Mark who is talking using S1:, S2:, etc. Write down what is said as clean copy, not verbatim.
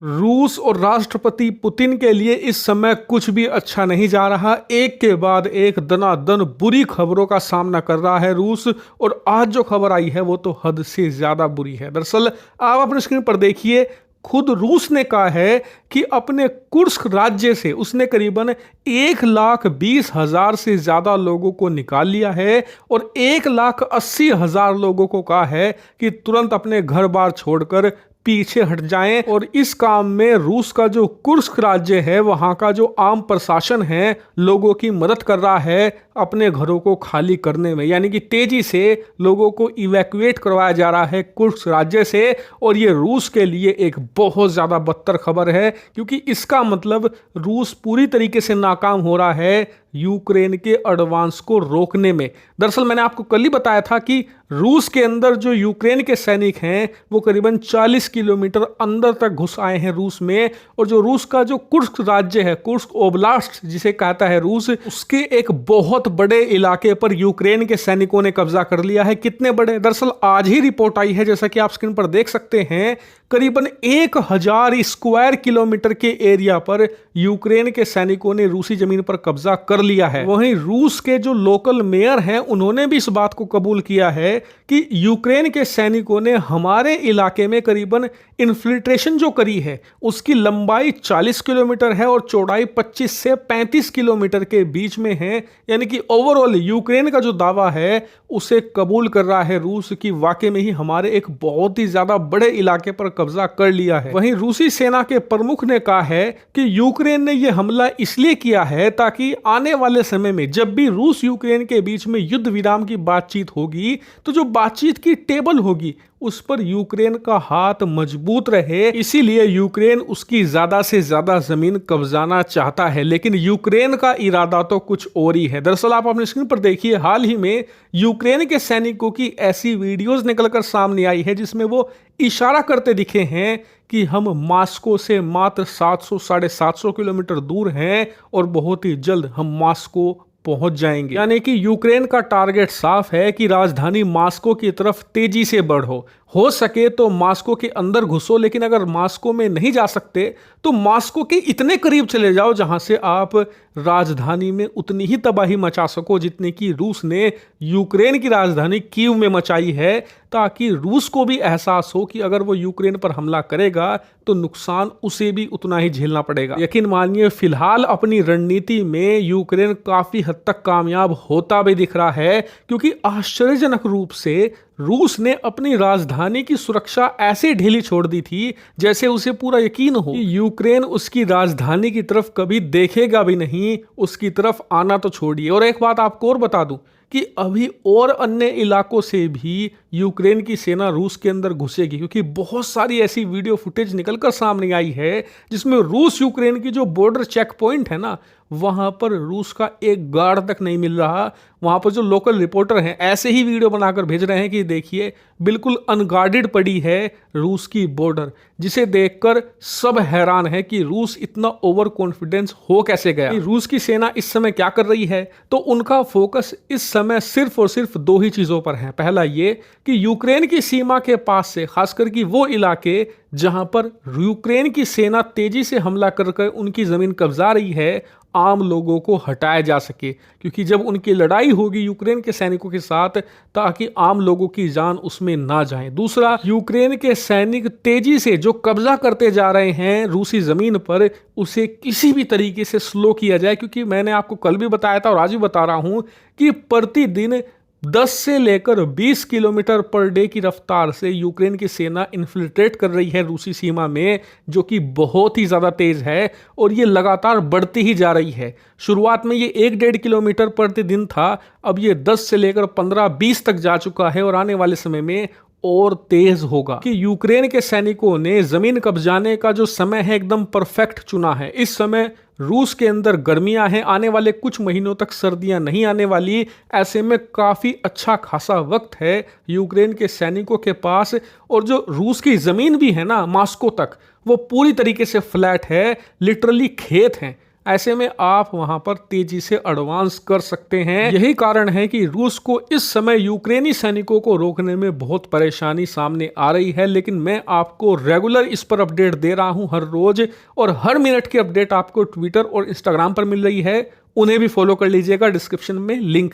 S1: रूस और राष्ट्रपति पुतिन के लिए इस समय कुछ भी अच्छा नहीं जा रहा। एक के बाद एक दनादन बुरी खबरों का सामना कर रहा है रूस। और आज जो खबर आई है वो तो हद से ज्यादा बुरी है। दरअसल आप अपने स्क्रीन पर देखिए, खुद रूस ने कहा है कि अपने कुर्स्क राज्य से उसने करीबन 1,20,000 से ज्यादा लोगों को निकाल लिया है और 1,80,000 लोगों को कहा है कि तुरंत अपने घर बार छोड़कर पीछे हट जाएं। और इस काम में रूस का जो कुर्स्क राज्य है वहां का जो आम प्रशासन है लोगों की मदद कर रहा है अपने घरों को खाली करने में, यानी कि तेजी से लोगों को इवैक्यूएट करवाया जा रहा है कुर्स्क राज्य से। और ये रूस के लिए एक बहुत ज्यादा बदतर खबर है, क्योंकि इसका मतलब रूस पूरी तरीके से नाकाम हो रहा है यूक्रेन के एडवांस को रोकने में। दरअसल मैंने आपको कल ही बताया था कि रूस के अंदर जो यूक्रेन के सैनिक हैं वो करीबन 40 किलोमीटर अंदर तक घुस आए हैं रूस में। और जो रूस का जो कुर्स्क राज्य है, कुर्स्क ओब्लास्ट जिसे कहता है रूस, उसके एक बहुत बड़े इलाके पर यूक्रेन के सैनिकों ने कब्जा कर लिया है। कितने बड़े? दरअसल आज ही रिपोर्ट आई है, जैसा कि आप स्क्रीन पर देख सकते हैं, करीबन 1000 स्क्वायर किलोमीटर के एरिया पर यूक्रेन के सैनिकों ने रूसी जमीन पर कब्जा कर लिया है। वहीं रूस के जो लोकल मेयर हैं उन्होंने भी इस बात को कबूल किया है कि यूक्रेन के सैनिकों ने हमारे इलाके में करीबन इन्फिल्ट्रेशन जो करी है उसकी लंबाई 40 किलोमीटर है और चौड़ाई 25 से 35 किलोमीटर के बीच में है। यानी कि ओवरऑल यूक्रेन का जो दावा है उसे कबूल कर रहा है रूस की वाकई में ही हमारे एक बहुत ही ज्यादा बड़े इलाके पर कब्जा कर लिया है। वहीं रूसी सेना के प्रमुख ने कहा है कि यूक्रेन ने यह हमला इसलिए किया है ताकि आने वाले समय में जब भी रूस यूक्रेन के बीच में युद्ध विराम की बातचीत होगी तो जो बातचीत की टेबल होगी उस पर यूक्रेन का हाथ मजबूत रहे। इसीलिए यूक्रेन उसकी ज्यादा से ज्यादा जमीन कब्जाना चाहता है, लेकिन यूक्रेन का इरादा तो कुछ और ही है। दरअसल आप अपने स्क्रीन पर देखिए, हाल ही में यूक्रेन के सैनिकों की ऐसी वीडियोस निकलकर सामने आई है जिसमें वो इशारा करते दिखे हैं कि हम मॉस्को से मात्र 700-750 किलोमीटर दूर हैं और बहुत ही जल्द हम मॉस्को पहुंच जाएंगे। यानी कि यूक्रेन का टारगेट साफ है कि राजधानी मॉस्को की तरफ तेजी से बढ़ो, हो सके तो मॉस्को के अंदर घुसो, लेकिन अगर मॉस्को में नहीं जा सकते तो मॉस्को के इतने करीब चले जाओ जहां से आप राजधानी में उतनी ही तबाही मचा सको जितनी कि रूस ने यूक्रेन की राजधानी कीव में मचाई है, ताकि रूस को भी एहसास हो कि अगर वो यूक्रेन पर हमला करेगा तो नुकसान उसे भी उतना ही झेलना पड़ेगा। यकीन मानिए फिलहाल अपनी रणनीति में यूक्रेन काफी हद तक कामयाब होता भी दिख रहा है, क्योंकि आश्चर्यजनक रूप से रूस ने अपनी राजधानी की सुरक्षा ऐसे ढीली छोड़ दी थी जैसे उसे पूरा यकीन हो कि यूक्रेन उसकी राजधानी की तरफ कभी देखेगा भी नहीं, उसकी तरफ आना तो छोड़िए। और एक बात आपको और बता दूं कि अभी और अन्य इलाकों से भी यूक्रेन की सेना रूस के अंदर घुसेगी, क्योंकि बहुत सारी ऐसी वीडियो फुटेज निकलकर सामने आई है जिसमें रूस यूक्रेन की जो बॉर्डर चेक पॉइंट है ना, वहां पर रूस का एक गार्ड तक नहीं मिल रहा। वहां पर जो लोकल रिपोर्टर हैं ऐसे ही वीडियो बनाकर भेज रहे हैं कि देखिए बिल्कुल अनगार्डेड पड़ी है रूस की बॉर्डर, जिसे देखकर सब हैरान है कि रूस इतना ओवर कॉन्फिडेंस हो कैसे गया। रूस की सेना इस समय क्या कर रही है, तो उनका फोकस इस समय सिर्फ और सिर्फ दो ही चीजों पर है। पहला ये कि यूक्रेन की सीमा के पास से खासकर कि वो इलाके जहां पर यूक्रेन की सेना तेजी से हमला करके उनकी जमीन कब्जा रही है, आम लोगों को हटाया जा सके, क्योंकि जब उनकी लड़ाई होगी यूक्रेन के सैनिकों के साथ ताकि आम लोगों की जान उसमें ना जाए। दूसरा, यूक्रेन के सैनिक तेजी से जो कब्जा करते जा रहे हैं रूसी जमीन पर उसे किसी भी तरीके से स्लो किया जाए, क्योंकि मैंने आपको कल भी बताया था और आज भी बता रहा हूं कि प्रतिदिन 10 से लेकर 20 किलोमीटर पर डे की रफ्तार से यूक्रेन की सेना इन्फिल्ट्रेट कर रही है रूसी सीमा में, जो कि बहुत ही ज़्यादा तेज़ है और ये लगातार बढ़ती ही जा रही है। शुरुआत में ये 1-1.5 किलोमीटर प्रतिदिन था, अब ये 10 से लेकर 15-20 तक जा चुका है और आने वाले समय में और तेज होगा। कि यूक्रेन के सैनिकों ने जमीन कब्जाने का जो समय है एकदम परफेक्ट चुना है। इस समय रूस के अंदर गर्मियां हैं, आने वाले कुछ महीनों तक सर्दियां नहीं आने वाली, ऐसे में काफी अच्छा खासा वक्त है यूक्रेन के सैनिकों के पास। और जो रूस की जमीन भी है ना मॉस्को तक, वो पूरी तरीके से फ्लैट है, लिटरली खेत हैं। ऐसे में आप वहां पर तेजी से एडवांस कर सकते हैं। यही कारण है कि रूस को इस समय यूक्रेनी सैनिकों को रोकने में बहुत परेशानी सामने आ रही है, लेकिन मैं आपको रेगुलर इस पर अपडेट दे रहा हूं हर रोज, और हर मिनट की अपडेट आपको ट्विटर और इंस्टाग्राम पर मिल रही है। उन्हें भी फॉलो कर लीजिएगा, डिस्क्रिप्शन में लिंक